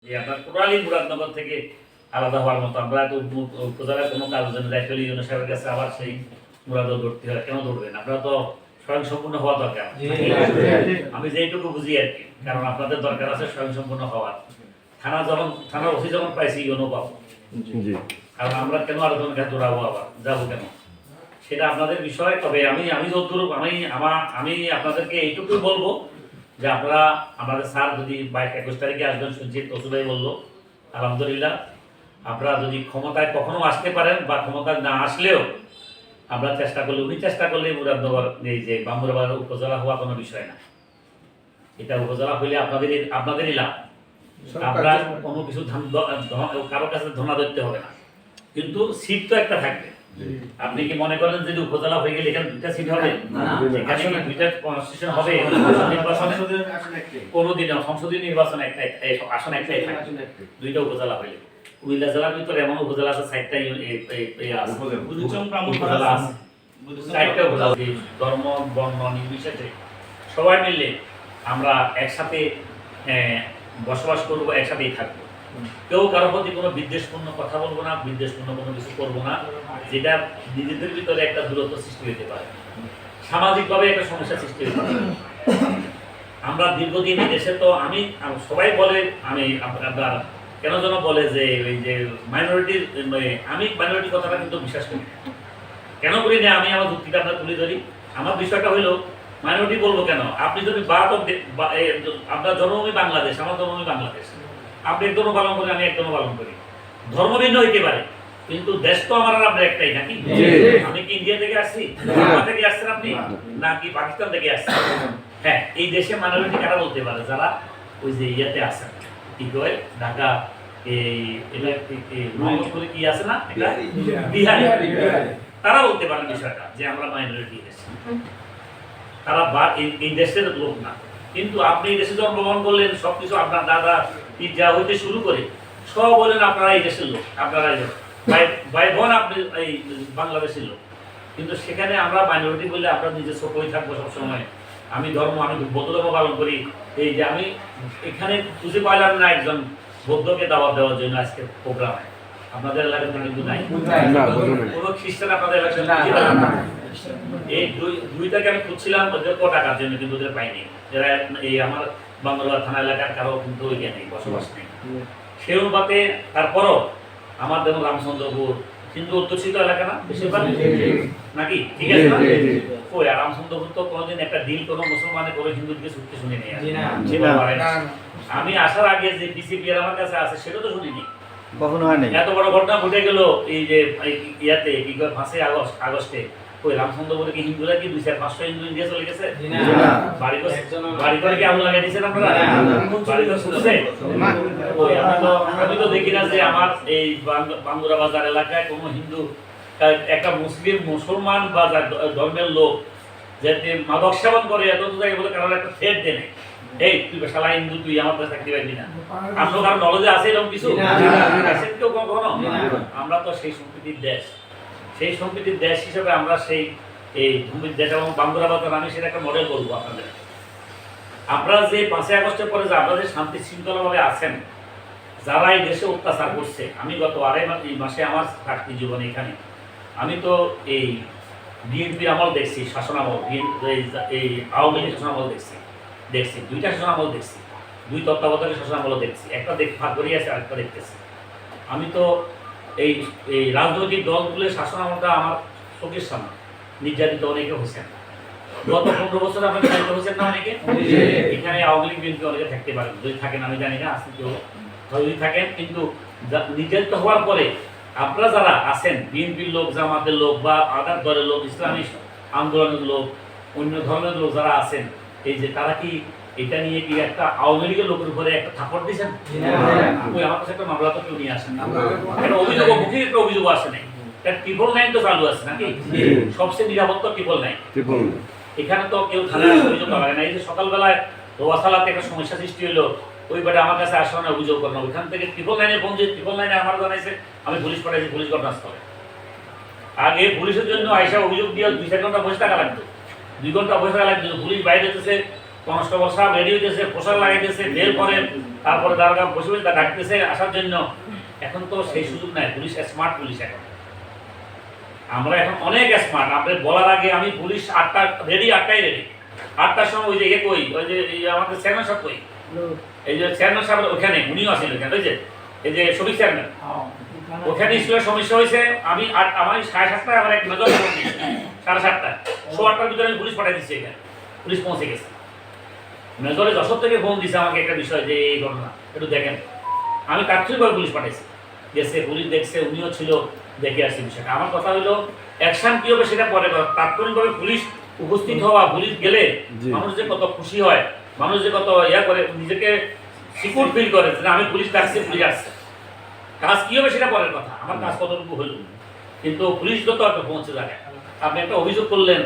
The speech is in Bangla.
যে আপনার টোটালি মুরাদনগর থেকে আলাদা হওয়ার মতো আমরা তো উপজেলার কোনো কাজের জন্য দায়িত্ব ইউনো সাহেবের কাছে আবার সেই মুরাদও দৌড়তে হয়, কেন দৌড়বেন? আপনারা তো স্বয়ংসম্পূর্ণ হওয়া দরকার। আমি যেইটুকু বুঝি আর কি, কারণ আপনাদের দরকার আছে স্বয়ংসম্পূর্ণ হওয়ার। থানার ওসি যখন পাইছি ইউনো পাবো, কারণ আমরা কেন আরো জনের কাছে দৌড়াবো, আবার যাবো কেন, সেটা আপনাদের বিষয়। তবে আমি যতদূর আমি আপনাদেরকে এইটুকুই বলবো যে আপনারা আমাদের স্যার যদি 21 তারিখে আসবেন শুনছি, তসুভাই বললো, আলহামদুলিল্লাহ। আপনারা যদি ক্ষমতায় কখনো আসতে পারেন বা ক্ষমতায় না আসলেও আমরা চেষ্টা করলে, উনি চেষ্টা করলে মুরাদনগর এই যে বামুরাবাদ উপজেলা হওয়া কোনো বিষয় না। এটা উপজেলা হইলে আপনাদেরই লাভ। আপনারা কোনো কিছু কারো কাছে ধনা ধরতে হবে না, কিন্তু সিট তো একটা থাকবে। আপনি কি মনে করেন যদি উপজেলা হয়ে গেলে এখানে দুইটা সিট হবে? এখানে দুইটা কনস্টিটিউশন হবে। কোনোদিনও সংসদীয় নির্বাচন একটা আসন একটাই থাকে, দুইটা উপজেলা হইলে। কুমিল্লা জেলার ভিতরে এমন উপজেলা আছে 4টা ধর্ম বর্ণ নির্বিশেষে সবাই মিলে আমরা একসাথে বসবাস করবো, একসাথেই থাকবো। কেউ কারো প্রতি কোনো বিদ্বেষপূর্ণ কথা বলবো না, বিদ্বেষপূর্ণ কোনো কিছু করবো না, যেটা নিজেদের ভিতরে একটা দূরত্ব সৃষ্টি হতে পারে, সামাজিকভাবে একটা সমস্যা সৃষ্টি হতে পারে। আমরা দীর্ঘদিন এই দেশে তো সবাই বলে, আমি আপনার কেন যেন বলে যে ওই যে মাইনরিটির, আমি মাইনরিটি কথাটা কিন্তু বিশ্বাস করি। কেন করি না, আমি আমার যুক্তিটা আপনার তুলে ধরি। আমার বিষয়টা হইলো মাইনরিটি বলবো কেন, আপনি যদি আপনার জন্মভূমি বাংলাদেশ, আমার জন্মভূমি বাংলাদেশ, আপনি এক ধর্ম পালন করেন, আমি এক ধর্ম পালন করি, ধর্ম ভিন্ন হইতে পারে, কিন্তু দেশ তো আমার আর আপনার একটাই নাকি? আমি কি ইন্ডিয়া থেকে আসছি, বাংলা থেকে আসছেন আপনি, নাকি পাকিস্তান থেকে আসছেন? হ্যাঁ, এই দেশে মাইনরিটি কারা বলতে পারে? যারা ওই যে ইয়াতে আছেন, কি কয় ঢাকা, মোহাম্মদপুরে কি আছে না, বিহারি, তারা বলতে পারেন বিষয়টা যে আমরা মাইনরিটি দেশ। তারা এই দেশের লোক না, কিন্তু আপনি এই দেশে জন্মগ্রহণ করলেন, সবকিছু আপনার দাদা যা হইতে শুরু করে সব বলেন আপনারা এই দেশের লোক, আপনারা ভাই বোন আপনি এই বাংলাদেশের লোক, কিন্তু সেখানে আমরা মাইনরিটি বলে আমরা নিজের চোখই থাকবো সবসময়। আমি বৌদ্ধ ধর্ম পালন করি, এই যে আমি এখানে খুঁজে পাইলাম না একজন বৌদ্ধকে দাওয়াত দেওয়ার জন্য আজকে প্রোগ্রামে। আপনাদের এলাকাতে কিন্তু নাই, কোনো খ্রিস্টান আপনাদের এলাকাতে নাই। এই দুইটাকে আমি খুঁজছিলাম ওদের টাকার জন্য, কিন্তু ওদের পাইনি। যারা এই আমার বাংলা থানা এলাকার কারো কিন্তু ওইখানে নেই, বসবাস নেই। সেই অনুপাতে তারপরও আমার যেমন রামচন্দ্রপুর হিন্দু অধ্যুষিত এলাকা না বেশিরভাগ, নাকি ঠিক আছে না? ওই রামচন্দ্রপুর তো কোনোদিন একটা ডিল কোনো মুসলমানে করে হিন্দুদেরকে ছুটতে শুনি নেই। আমি আসার আগে যে বিসিপি আমার কাছে আছে সেটা তো শুনিনি, কখনো হয়নি। এত বড় ঘটনা ঘটে গেল এই যে ইয়াতে কি করে 5ই আগস্টে। ওই রামচন্দ্রপুরে কি হিন্দুরা কি 200-500 হিন্দু ইন্ডিয়া চলে গেছে? বাড়ি করে কি আগুন লাগাই দিয়েছেন আপনারা? আমি তো দেখি না যে আমার এই বাঙ্গুরা বাজার এলাকায় কোনো হিন্দু, একটা মুসলমান বা ধর্মের লোক যাতে মাদক সেবন করে এত জায়গায় বলে কারোর একটা থ্রেট দেয় নাই, এই তুই শালা হিন্দু, তুই আমার কাছে থাকতে পারবি না। আমরা কারণ নলেজে আছে এরকম কিছু? কেউ কখনো? আমরা তো সেই সম্প্রীতির দেশ, সেই সম্প্রীতির দেশ হিসেবে আমরা সেই এই ভূমির দেশ এবং বাঙ্গুরা বাজার, আমি সেটা একটা মডেল বলবো আপনাদের। আপনারা যে 5ই আগস্টের পরে যে আপনাদের শান্তি শৃঙ্খলাভাবে আছেন, যারা এই দেশে অত্যাচার করছে, আমি গত 2.5 মাসে আমার চাকরি জীবনে এখানে আমি তো এই বিএনপি আমল দেখছি, শাসনামল, এই আওয়ামী লীগ শাসনামল দেখছি, 2টা শাসনামল দেখছি, 2 তত্ত্বাবধায়ক শাসনামল দেখছি, একটা ভাগ করিয়ে আছে, আরেকটা দেখতেছি। আমি তো এই রাজনৈতিক দলগুলোর শাসনামলটা আমার চোখের সামনে নির্যাতিত অনেকে হয়েছেন। গত 15 বছর আপনাকে দায়িত্ব হয়েছেন না অনেকে? এখানে আওয়ামী লীগ বিএনপি অনেকে থাকতে পারেন, যদি থাকেন আমি জানি না, আসলে কেউ যদি থাকেন, কিন্তু নির্যাতিত হওয়ার পরে আপনারা যারা আছেন, বিএনপির লোক, জামাতের লোক বা আদার দলের লোক, ইসলামী আন্দোলনের লোক, অন্য ধর্মের লোক যারা আছেন, এই যে তারা কি এটা নিয়ে কি একটা আওয়ামী লীগের লোকের উপরে একটা থাপড় দিয়েছেন? আমার কাছে একটা মামলা তো কেউ নিয়ে আসেন না, একটা অভিযোগ, মুখে একটা অভিযোগ আসে নাই। 999 তো চালু আছে নাকি? সবচেয়ে নিরাপত্তা 999। এখানে তো কেউ থানায় অভিযোগ করে না। এই যে সকালবেলায় রোয়াসালাতে একটা সমস্যা সৃষ্টি হলো, ওই বেটা আমার কাছে আসা না, অভিযোগ করলো, ওইখান থেকে 999 ফোন দিয়ে 999 আমার জানাইছে, আমি পুলিশ পাঠাইছি, পুলিশ ঘটনাস্থলে। আগে পুলিশের জন্য আইসা অভিযোগ দিয়ে 2-4 ঘন্টা বসে থাকা লাগতো, 2 ঘন্টা বসে থাকা লাগতো। পুলিশ বাইরে যেতেছে, কনস্টেবল সাহেব রেডি হইতেছে, পোশাক লাগাইতেছে, বের করেন, তারপরে দারোগা বসে বসে ডাকতেছে আসার জন্য। এখন তো সেই সুযোগ নাই, পুলিশ স্মার্ট পুলিশ এখন। আমরা এখন অনেক স্মার্ট। আপনি বলার আগে আমি পুলিশ 8টা রেডি, 8টাই রেডি। 8টার সময় ওই যে কই, ওই যে আমাদের চেয়ারম্যান সাহেব কই, এই যে চেয়ারম্যান সাহেব ওখানে, উনিও আসেন ওখানে, ওই যে এই যে শফিক চেয়ারম্যান, ওখানে স্কুলের সমস্যা হয়েছে। আমি আমার 7:30টায় আমার এক মেজর 7:30টায় 8:15টার ভিতরে আমি পুলিশ পাঠিয়ে দিচ্ছি এখানে। পুলিশ পৌঁছে গেছে। মেজরে যশোর থেকে ফোন দিছে আমাকে একটা বিষয় যে এই ঘটনা একটু দেখেন। আমি তাৎক্ষণিকভাবে পুলিশ পাঠাইছি, গেছে, পুলিশ দেখছে, উনিও ছিল, দেখে আসছে বিষয়টা। আমার কথা হলো অ্যাকশন কী হবে সেটা পরে কথা। তাৎক্ষণিকভাবে পুলিশ উপস্থিত হওয়া, পুলিশ গেলে মানুষ যে কত খুশি হয়, মানুষ যে কত ইয়া করে, নিজেকে সিকিউর ফিল করে যে আমি পুলিশ ডাকছি, পুলিশ আসছে। কাজ কী হবে সেটা পরের কথা, আমার কাজ কতটুকু হইল, কিন্তু পুলিশ তো একটা পৌঁছে যাবে। আপনি একটা অভিযোগ করলেন,